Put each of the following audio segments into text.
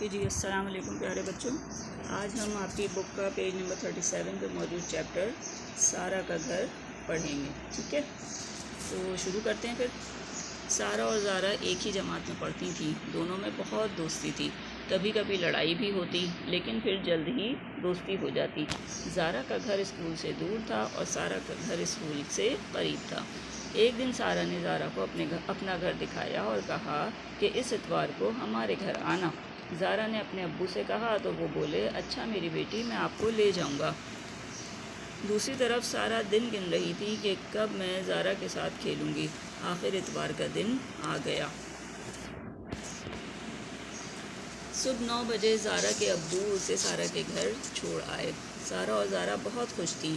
Okay जी, अस्सलाम वालेकुम प्यारे बच्चों। आज हम आपकी बुक का पेज नंबर 37 पे मौजूद चैप्टर सारा का घर पढ़ेंगे। ठीक है, तो शुरू करते हैं फिर। सारा और ज़ारा एक ही जमात में पढ़ती थी। दोनों में बहुत दोस्ती थी। कभी कभी लड़ाई भी होती, लेकिन फिर जल्द ही दोस्ती हो जाती। ज़ारा का घर स्कूल से दूर था और सारा का घर स्कूल से करीब था। एक दिन सारा ने ज़ारा को अपना घर दिखाया और कहा कि इस इतवार को हमारे घर आना। ज़ारा ने अपने अब्बू से कहा तो वो बोले, अच्छा मेरी बेटी, मैं आपको ले जाऊंगा। दूसरी तरफ सारा दिन गिन रही थी कि कब मैं ज़ारा के साथ खेलूंगी। आखिर इतवार का दिन आ गया। सुबह 9 बजे ज़ारा के अब्बू उसे सारा के घर छोड़ आए। सारा और ज़ारा बहुत खुश थी।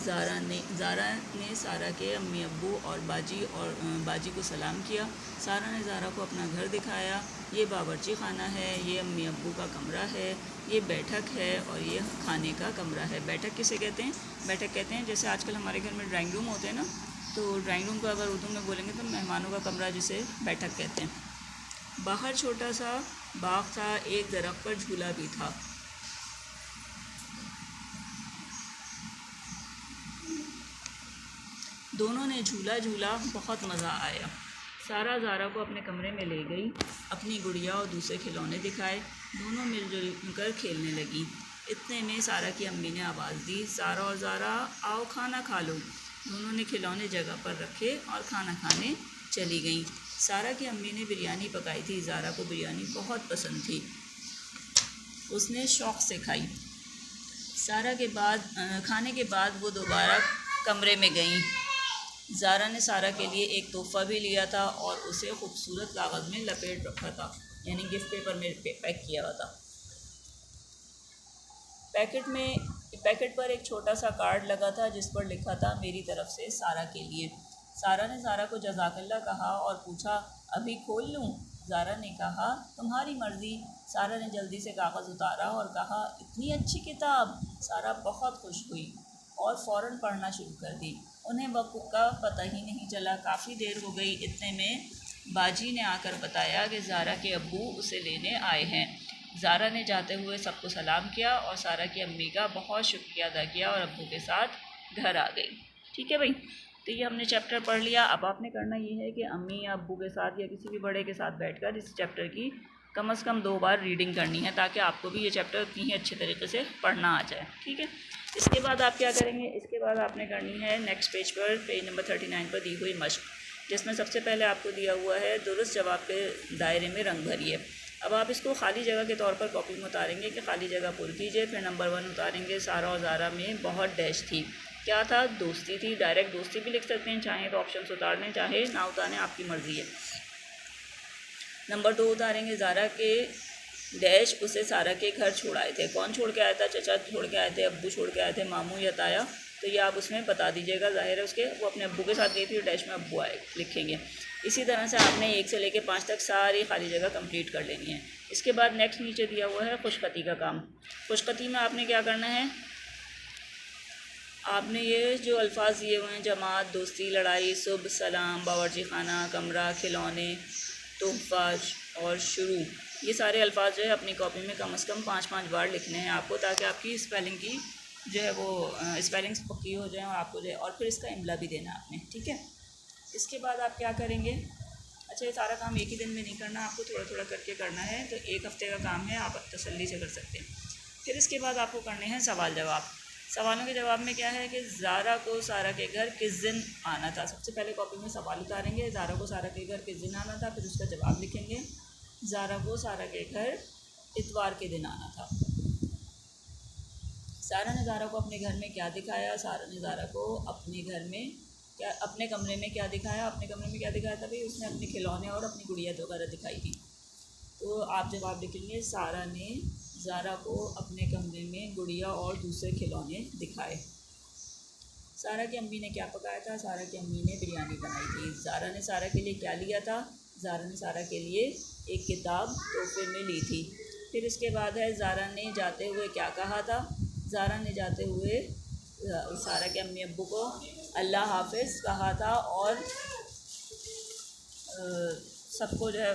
ज़ारा ने सारा के अम्मी अब्बू और बाजी को सलाम किया। सारा ने ज़ारा को अपना घर दिखाया। ये बावर्ची खाना है, ये अम्मी अब्बू का कमरा है, ये बैठक है और ये खाने का कमरा है। बैठक किसे कहते हैं? बैठक कहते हैं जैसे आजकल हमारे घर में ड्राइंग रूम होते हैं ना, तो ड्राइंग रूम को अगर उर्दू में बोलेंगे तो मेहमानों का कमरा जिसे बैठक कहते हैं। बाहर छोटा सा बाग था, एक दरख्त पर झूला भी था। दोनों ने झूला झूला, बहुत मज़ा आया। सारा ज़ारा को अपने कमरे में ले गई, अपनी गुड़िया और दूसरे खिलौने दिखाए। दोनों मिलजुल कर खेलने लगी। इतने में सारा की अम्मी ने आवाज़ दी, सारा और ज़ारा आओ खाना खा लो। दोनों ने खिलौने जगह पर रखे और खाना खाने चली गईं। सारा की अम्मी ने बिरयानी पकाई थी। ज़ारा को बिरयानी बहुत पसंद थी, उसने शौक़ से खाई। खाने के बाद वो दोबारा कमरे में गईं। ज़ारा ने सारा के लिए एक तोहफ़ा भी लिया था और उसे खूबसूरत कागज़ में लपेट रखा था, यानी गिफ्ट पेपर में पैक किया हुआ था। पैकेट पर एक छोटा सा कार्ड लगा था जिस पर लिखा था, मेरी तरफ से सारा के लिए। सारा ने ज़ारा को जज़ाकल्लाह कहा और पूछा, अभी खोल लूँ? ज़ारा ने कहा, तुम्हारी मर्ज़ी। सारा ने जल्दी से कागज़ उतारा और कहा, इतनी अच्छी किताब। सारा बहुत खुश हुई और फ़ौरन पढ़ना शुरू कर दी। उन्हें वक्त का पता ही नहीं चला, काफ़ी देर हो गई। इतने में बाजी ने आकर बताया कि ज़ारा के अब्बू उसे लेने आए हैं। ज़ारा ने जाते हुए सबको सलाम किया और सारा की अम्मी का बहुत शुक्रिया अदा किया और अब्बू के साथ घर आ गई। ठीक है भाई, तो ये हमने चैप्टर पढ़ लिया। अब आपने करना ये है कि अम्मी या अब्बू के साथ या किसी भी बड़े के साथ बैठकर इस चैप्टर की कम से कम 2 बार रीडिंग करनी है, ताकि आपको भी ये चैप्टर उतनी ही अच्छे तरीके से पढ़ना आ जाए। ठीक है, इसके बाद आप क्या करेंगे? इसके बाद आपने करनी है नेक्स्ट पेज पर, पेज नंबर 39 पर दी हुई मश्क, जिसमें सबसे पहले आपको दिया हुआ है दुरुस्त जवाब के दायरे में रंग भरिए। अब आप इसको खाली जगह के तौर पर कॉपी में उतारेंगे कि खाली जगह पुर कीजिए। फिर नंबर 1 उतारेंगे, सारा और ज़ारा में बहुत डैश थी। क्या था? दोस्ती थी। डायरेक्ट दोस्ती भी लिख सकते हैं, चाहे तो ऑप्शन उतार लें, चाहे ना उतारें, आपकी मर्ज़ी है। नंबर 2 उतारेंगे, ज़ारा के डैश उसे सारा के घर छोड़ आए थे। कौन छोड़ के आया था? चचा छोड़ के आए थे, अब्बू छोड़ के आए थे, मामू या ताया, तो ये आप उसमें बता दीजिएगा। ज़ाहिर है उसके वो अपने अब्बू के साथ गई थी, डैश में अब्बू आए लिखेंगे। इसी तरह से आपने 1 से लेकर 5 तक सारी खाली जगह कंप्लीट कर लेनी है। इसके बाद नेक्स्ट नीचे दिया हुआ है खुशखती का काम। खुशखती में आपने क्या करना है? आपने ये जो अल्फाज दिए हुए हैं, जमात, दोस्ती, लड़ाई, सुबह, सलाम, बावर्ची खाना, कमरा, खिलौने, तोहफ़ा और शुरू, ये सारे अल्फाज जो है अपनी कॉपी में कम से कम 5-5 बार लिखने हैं आपको, ताकि आपकी स्पेलिंग की जो है वो स्पेलिंग्स पक्की हो जाए और आपको जो है, और फिर इसका इमला भी देना आपने। ठीक है, इसके बाद आप क्या करेंगे? अच्छा, ये सारा काम एक ही दिन में नहीं करना, आपको थोड़ा थोड़ा करके करना है, तो 1 हफ़्ते का काम है, आप तसल्ली से कर सकते हैं। फिर इसके बाद आपको करने हैं सवाल जवाब। सवालों के जवाब में क्या है कि ज़ारा को सारा के घर किस दिन आना था। सबसे पहले कॉपी में सवाल उतारेंगे, ज़ारा को सारा के घर किस दिन आना था, फिर उसका जवाब लिखेंगे। ज़ारा को सारा के घर इतवार के दिन आना था। सारा ने ज़ारा को अपने घर में क्या दिखाया? सारा ने ज़ारा को अपने कमरे में क्या दिखाया? अपने कमरे में क्या दिखाया था भाई? उसने अपने खिलौने और अपनी गुड़िया वगैरह दिखाई थी। तो आप जवाब लिखेंगे, सारा ने ज़ारा को अपने कमरे में गुड़िया और दूसरे खिलौने दिखाए। सारा की अम्मी ने क्या पकाया था? सारा की अम्मी ने बिरयानी बनाई थी। ज़ारा ने सारा के लिए क्या लिया था? ज़ारा ने सारा के लिए एक किताब तोहफे में ली थी। फिर इसके बाद है, ज़ारा ने जाते हुए क्या कहा था? ज़ारा ने जाते हुए सारा के अम्मी अब्बू को अल्लाह हाफ़िज़ कहा था और सबको जो है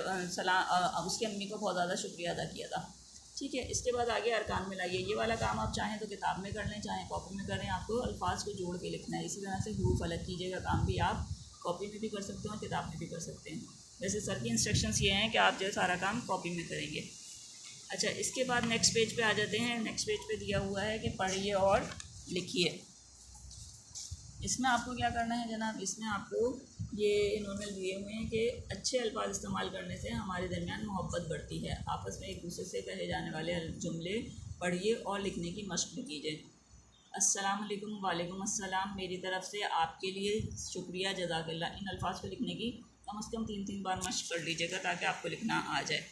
उसकी अम्मी को बहुत ज़्यादा शुक्रिया अदा किया था। ठीक है। इसके बाद आगे अरकान में लाइए। ये वाला काम आप चाहें तो किताब में कर लें, चाहें कॉपी में करें। आपको अल्फाज को जोड़ के लिखना है। इसी तरह से हरूफ अलग कीजिएगा काम भी आप कॉपी में भी कर सकते हो, किताब में भी कर सकते हैं। वैसे सर की इंस्ट्रक्शंस ये हैं कि आप जो सारा काम कॉपी में करेंगे। अच्छा, इसके बाद नेक्स्ट पेज पे आ जाते हैं। नेक्स्ट पेज पे दिया हुआ है कि पढ़िए और लिखिए। इसमें आपको क्या करना है जनाब, इसमें आपको ये इन्होंने दिए हुए हैं कि अच्छे अल्फाज इस्तेमाल करने से हमारे दरमियान मोहब्बत बढ़ती है। आपस में एक दूसरे से कहे जाने वाले जुमले पढ़िए और लिखने की मशक कीजिए। अस्सलाम वालेकुम, वालेकुम अस्सलाम, मेरी तरफ से आपके लिए शुक्रिया, जज़ाकल्लाह। इन अल्फाज को लिखने की कम से कम 3 बार मशक कर लीजिएगा ताकि आपको लिखना आ जाए।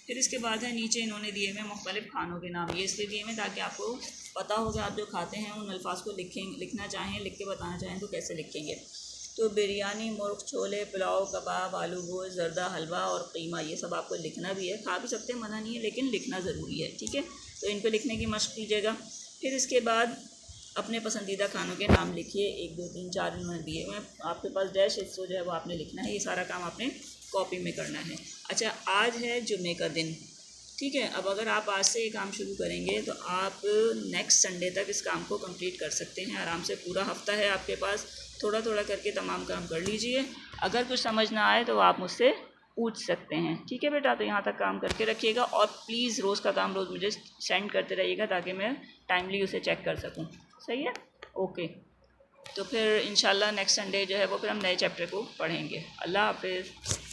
फिर इसके बाद है नीचे इन्होंने दिए हुए मुख्तलिफ़ खानों के नाम। ये इसलिए दिए हुए ताकि आपको पता हो कि आप जो खाते हैं उन अल्फाज को लिखना चाहें, लिख के बताना चाहें तो कैसे लिखेंगे। तो बिरयानी, मुर्ग, छोले, पुलाव, कबाब, आलू गोश्त, जर्दा हलवा और कीमा, ये सब आपको लिखना भी है। खा भी सकते हैं, मना नहीं है, लेकिन लिखना ज़रूरी है। ठीक है, तो इनको लिखने की मशक कीजिएगा। फिर इसके बाद अपने पसंदीदा खानों के नाम लिखिए। 1 2 3 4 इन्होंने दिए हुए हैं। आपके पास डैश हिस्सों जो है वो आपने लिखना है। ये सारा काम आपने कॉपी में करना है। अच्छा, आज है जुमे का दिन। ठीक है, अब अगर आप आज से ये काम शुरू करेंगे तो आप नेक्स्ट संडे तक इस काम को कंप्लीट कर सकते हैं आराम से। पूरा हफ्ता है आपके पास, थोड़ा थोड़ा करके तमाम काम कर लीजिए। अगर कुछ समझ ना आए तो आप मुझसे पूछ सकते हैं। ठीक है बेटा, तो यहाँ तक काम करके रखिएगा और प्लीज़ रोज़ का काम रोज़ मुझे सेंड करते रहिएगा ताकि मैं टाइमली उसे चेक कर सकूँ। सही है, ओके। तो फिर इंशाल्लाह नेक्स्ट संडे जो है वो फिर हम नए चैप्टर को पढ़ेंगे। अल्लाह हाफिज़।